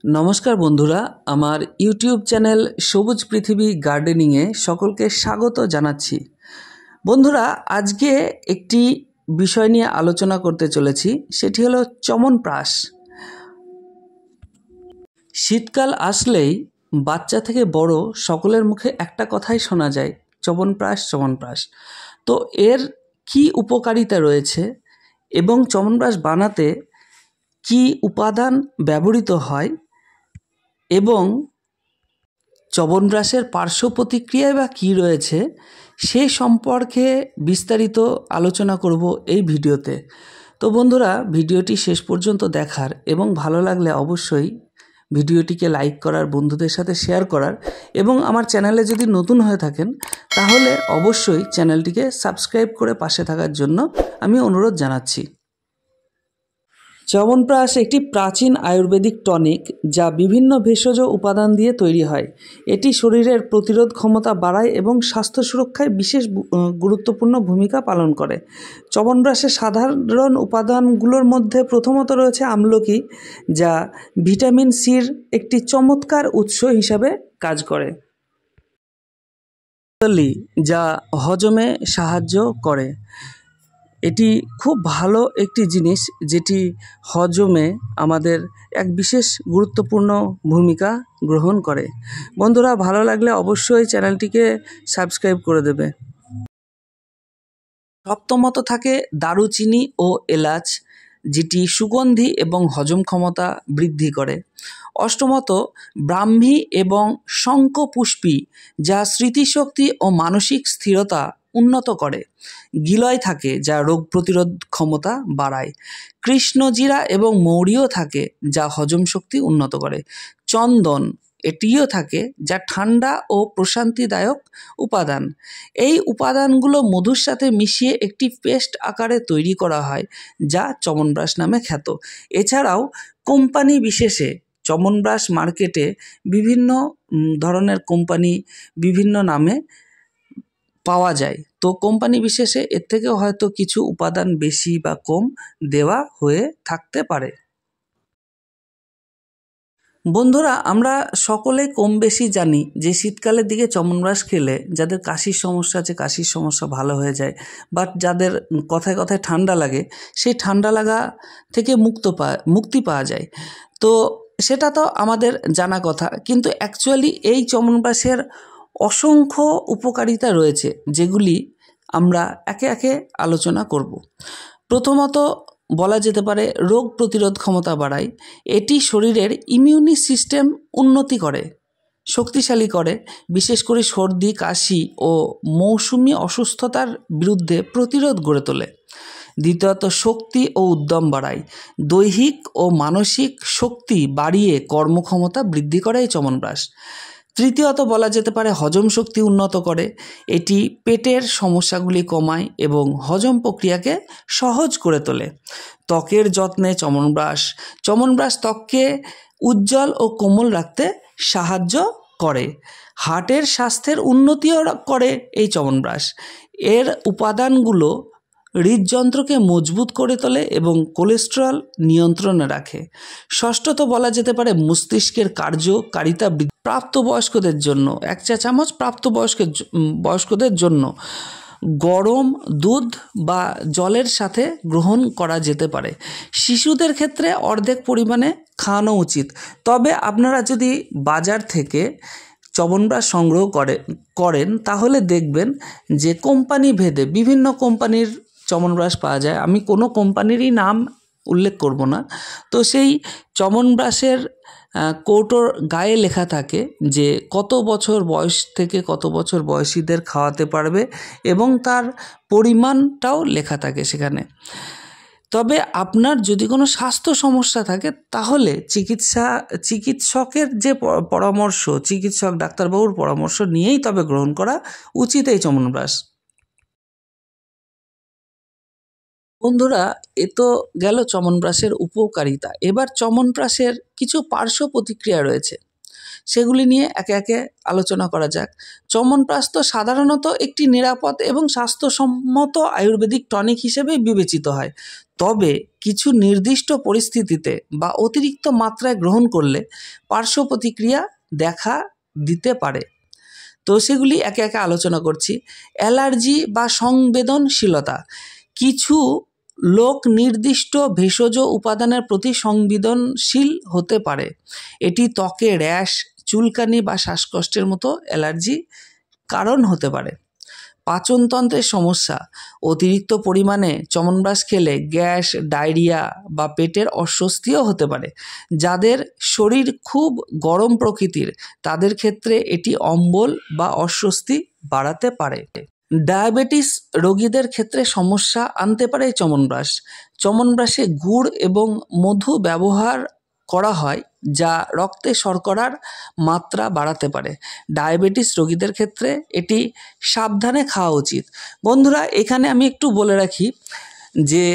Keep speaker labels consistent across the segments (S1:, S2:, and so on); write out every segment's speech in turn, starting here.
S1: नमस्कार बंधुरा आमार यूट्यूब चैनल सबुज पृथिवी गार्डेनिंगे सकलके स्वागत जानाच्छि। बंधुरा आज के एकटी विषय निये आलोचना करते चलेछि, सेटी हलो चमनप्राश। शीतकाल आसलेई बाच्चा थेके बड़ो सकलेर मुखे एकटा कथाई शोना जाय, चमनप्राश चमनप्राश। तो एर की उपकारिता रयेछे एबं चमनप्राश बानाते की उपादान व्यवहृत हय एवं चमनप्राशेर पार्श्व प्रतिक्रिया बा कि रयेछे सेई सम्पर्के विस्तारित आलोचना करब एई भिडियोते। तो बंधुरा भिडियोटी शेष पर्यन्त देखार एवं भालो लागले अवश्यई भिडियोटिके लाइक करार, बंधुदेर साथे शेयर करार एवं आमार चैनेले यदि नतून हये थाकेन ताहले अवश्यई चैनेलटिके सबस्क्राइब करे पाशे थाकार जोन्नो आमि अनुरोध जानाच्छि। चमनप्राश एकटी प्राचीन आयुर्वेदिक टनिक जा विभिन्न भेषज उपादान दिए तैरी हय। एटी शरीरेर प्रतिरोध क्षमता बाड़ाय एवं स्वास्थ्य सुरक्षाय विशेष गुरुत्वपूर्ण भूमिका पालन करे। चमनप्राशेर साधारण उपादानगुलोर मध्ये प्रथमत रयेछे आमलकी, जा ভিটামিন সির একটি চমৎকার উৎস হিসাবে কাজ করে। যা হজমে সাহায্য করে। এটি খুব ভালো একটি জিনিস যেটি হজমে আমাদের এক বিশেষ গুরুত্বপূর্ণ ভূমিকা গ্রহণ করে। বন্ধুরা ভালো লাগলে অবশ্যই চ্যানেলটিকে সাবস্ক্রাইব করে দেবে। সপ্তমত থাকে দারুচিনি ও এলাচ, যেটি সুগন্ধি এবং হজম ক্ষমতা বৃদ্ধি করে। অষ্টমত ব্রাহ্মী এবং শঙ্খপুষ্পী, যা স্মৃতিশক্তি ও মানসিক স্থিরতা উন্নত করে। গিলয় থাকে, যা রোগ প্রতিরোধ ক্ষমতা বাড়ায়। কৃষ্ণজিরা এবং মৌরিও থাকে, যা হজম শক্তি উন্নত করে। চন্দন এটিও থাকে, যা ঠান্ডা ও প্রশান্তিদায়ক উপাদান। এই উপাদানগুলো মধুর সাথে মিশিয়ে একটি পেস্ট আকারে তৈরি করা হয়, যা চমনপ্রাশ নামে খ্যাত। এছাড়াও কোম্পানি বিশেষে চমনপ্রাশ মার্কেটে বিভিন্ন ধরনের কোম্পানি বিভিন্ন নামে পাওয়া যায়। তো কোম্পানি বিশেষে এর থেকেও হয়তো কিছু উপাদান বেশি বা কম দেওয়া হয়ে থাকতে পারে। বন্ধুরা আমরা সকলে কম বেশি জানি যে শীতকালের দিকে চমনপ্রাশ খেলে যাদের কাশির সমস্যা আছে কাশির সমস্যা ভালো হয়ে যায়, বাট যাদের কথায় কথায় ঠান্ডা লাগে সেই ঠান্ডা লাগা থেকে মুক্তি পাওয়া যায়। তো সেটা তো আমাদের জানা কথা, কিন্তু অ্যাকচুয়ালি এই চমনপ্রাশের অসংখ্য উপকারিতা রয়েছে যেগুলি আমরা একে একে আলোচনা করব। প্রথমত বলা যেতে পারে রোগ প্রতিরোধ ক্ষমতা বাড়ায়। এটি শরীরের ইমিউনি সিস্টেম উন্নতি করে, শক্তিশালী করে, বিশেষ করে সর্দি কাশি ও মৌসুমি অসুস্থতার বিরুদ্ধে প্রতিরোধ গড়ে তোলে। দ্বিতীয়ত শক্তি ও উদ্যম বাড়ায়। দৈহিক ও মানসিক শক্তি বাড়িয়ে কর্মক্ষমতা বৃদ্ধি করে এই চমনপ্রাশ। তৃতীয়ত বলা যেতে পারে হজম শক্তি উন্নত করে। এটি পেটের সমস্যাগুলি কমায় এবং হজম প্রক্রিয়াকে সহজ করে তোলে। ত্বকের যত্নে চমনপ্রাশ ত্বককে উজ্জ্বল ও কোমল রাখতে সাহায্য করে। হার্টের স্বাস্থ্যের উন্নতিও করে এই চমনপ্রাশ। এর উপাদানগুলো হৃদযন্ত্রকে মজবুত করে তোলে এবং কোলেস্টেরল নিয়ন্ত্রণে রাখে। ষষ্ঠত বলা যেতে পারে মস্তিষ্কের কার্যকারিতা প্রাপ্তবয়স্কদের জন্য 1 চা চামচ প্রাপ্তবয়স্কদের জন্য গরম দুধ বা জলের সাথে গ্রহণ করা যেতে পারে। শিশুদের ক্ষেত্রে অর্ধেক পরিমাণে খাওয়ানো উচিত। তবে আপনারা যদি বাজার থেকে চমনপ্রাশ সংগ্রহ করেন তাহলে দেখবেন যে কোম্পানি ভেদে বিভিন্ন কোম্পানির চমনপ্রাশ পাওয়া যায়। আমি কোনো কোম্পানিরই নাম উল্লেখ করব না। তো সেই চমনপ্রাশের কৌটোর গায়ে লেখা থাকে যে কত বছর বয়স থেকে কত বছর বয়সীদের খাওয়াতে পারবে এবং তার পরিমাণটাও লেখা থাকে সেখানে। তবে আপনার যদি কোনো স্বাস্থ্য সমস্যা থাকে তাহলে চিকিৎসকের যে পরামর্শ, ডাক্তারবাবুর পরামর্শ নিয়েই তবে গ্রহণ করা উচিত এই চমনপ্রাশ। বন্ধুরা এ তো গেল চমনপ্রাশের উপকারিতা। এবার চমনপ্রাশের কিছু পার্শ্ব প্রতিক্রিয়া রয়েছে, সেগুলি নিয়ে একে একে আলোচনা করা যাক। চমনপ্রাশ তো সাধারণত একটি নিরাপদ এবং স্বাস্থ্যসম্মত আয়ুর্বেদিক টনিক হিসেবে বিবেচিত হয়। তবে কিছু নির্দিষ্ট পরিস্থিতিতে বা অতিরিক্ত মাত্রায় গ্রহণ করলে পার্শ্ব প্রতিক্রিয়া দেখা দিতে পারে। তো সেগুলি একে একে আলোচনা করছি। অ্যালার্জি বা সংবেদনশীলতা। কিছু লোক নির্দিষ্ট ভেষজ উপাদানের প্রতি সংবেদনশীল হতে পারে। এটি ত্বকে র্যাশ, চুলকানি বা শ্বাসকষ্টের মতো অ্যালার্জি কারণ হতে পারে। পাচনতন্ত্রের সমস্যা। অতিরিক্ত পরিমাণে চমনব্রাশ খেলে গ্যাস, ডায়রিয়া বা পেটের অস্বস্তিও হতে পারে। যাদের শরীর খুব গরম প্রকৃতির তাদের ক্ষেত্রে এটি অম্বল বা অস্বস্তি বাড়াতে পারে। ডায়াবেটিস রোগীদের ক্ষেত্রে সমস্যা আনতে পারে চমনব্রাশ। চমনব্রাশে গুড় এবং মধু ব্যবহার করা হয় যা রক্তে শর্করার মাত্রা বাড়াতে পারে। ডায়াবেটিস রোগীদের ক্ষেত্রে এটি সাবধানে খাওয়া উচিত। বন্ধুরা, এখানে আমি একটু বলে রাখি যে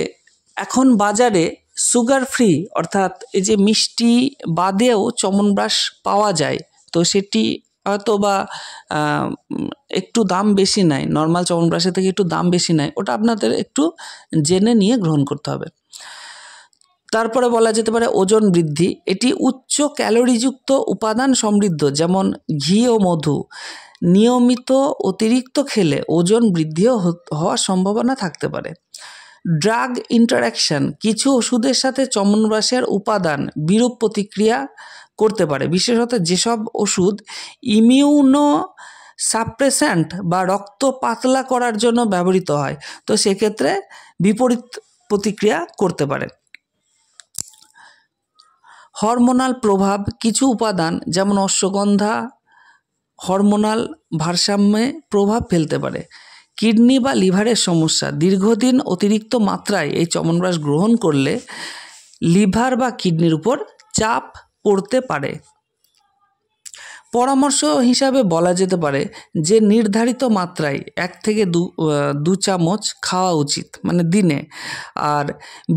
S1: এখন বাজারে সুগার ফ্রি অর্থাৎ এই যে মিষ্টি বাদেও চমনব্রাশ পাওয়া যায়। তো সেটি হয়তো বা একটু দাম বেশি নেয়, নর্মাল চমনব্রাশের থেকে একটু দাম বেশি নেয়, ওটা আপনাদের একটু জেনে নিয়ে গ্রহণ করতে হবে। তারপরে বলা যেতে পারে ওজন বৃদ্ধি। এটি উচ্চ ক্যালোরিযুক্ত উপাদান সমৃদ্ধ, যেমন ঘি ও মধু। নিয়মিত অতিরিক্ত খেলে ওজন বৃদ্ধিও হওয়ার সম্ভাবনা থাকতে পারে। Drug interaction. কিছু ওষুধের সাথে চমনব্রাশের উপাদান বিরূপ প্রতিক্রিয়া করতে পারে, বিশেষত যেসব ওষুধ ইমিউনো সাপ্রেসেন্ট বা রক্ত পাতলা করার জন্য ব্যবহৃত হয়। তো সেক্ষেত্রে বিপরীত প্রতিক্রিয়া করতে পারে। হরমোনাল প্রভাব। কিছু উপাদান যেমন অশ্বগন্ধা হরমোনাল ভারসাম্যে প্রভাব ফেলতে পারে। কিডনি বা লিভারের সমস্যা। দীর্ঘদিন অতিরিক্ত মাত্রায় এই চমনব্রাশ গ্রহণ করলে লিভার বা কিডনির উপর চাপ পড়তে পারে। পরামর্শ হিসাবে বলা যেতে পারে যে নির্ধারিত মাত্রায় 1 থেকে 2 চামচ খাওয়া উচিত, মানে দিনে। আর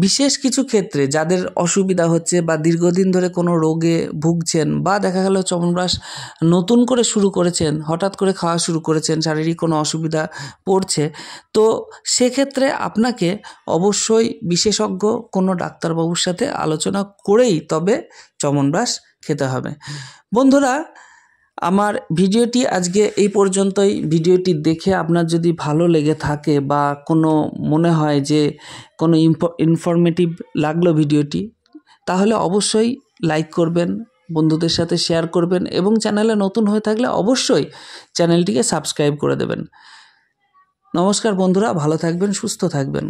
S1: বিশেষ কিছু ক্ষেত্রে যাদের অসুবিধা হচ্ছে বা দীর্ঘদিন ধরে কোনো রোগে ভুগছেন বা দেখা গেল চমনব্রাশ নতুন করে শুরু করেছেন, হঠাৎ করে খাওয়া শুরু করেছেন, শারীরিক কোনো অসুবিধা পড়ছে, তো সেক্ষেত্রে আপনাকে অবশ্যই বিশেষজ্ঞ কোনো ডাক্তারবাবুর সাথে আলোচনা করেই তবে চমনব্রাশ খেতে হবে। বন্ধুরা, আমার ভিডিওটি আজকে এই পর্যন্তই। ভিডিওটি দেখে আপনার যদি ভালো লেগে থাকে বা কোনো মনে হয় যে কোনো ইনফরমেটিভ লাগলো ভিডিওটি, তাহলে অবশ্যই লাইক করবেন, বন্ধুদের সাথে শেয়ার করবেন এবং চ্যানেলে নতুন হয়ে থাকলে অবশ্যই চ্যানেলটিকে সাবস্ক্রাইব করে দেবেন। নমস্কার বন্ধুরা, ভালো থাকবেন, সুস্থ থাকবেন।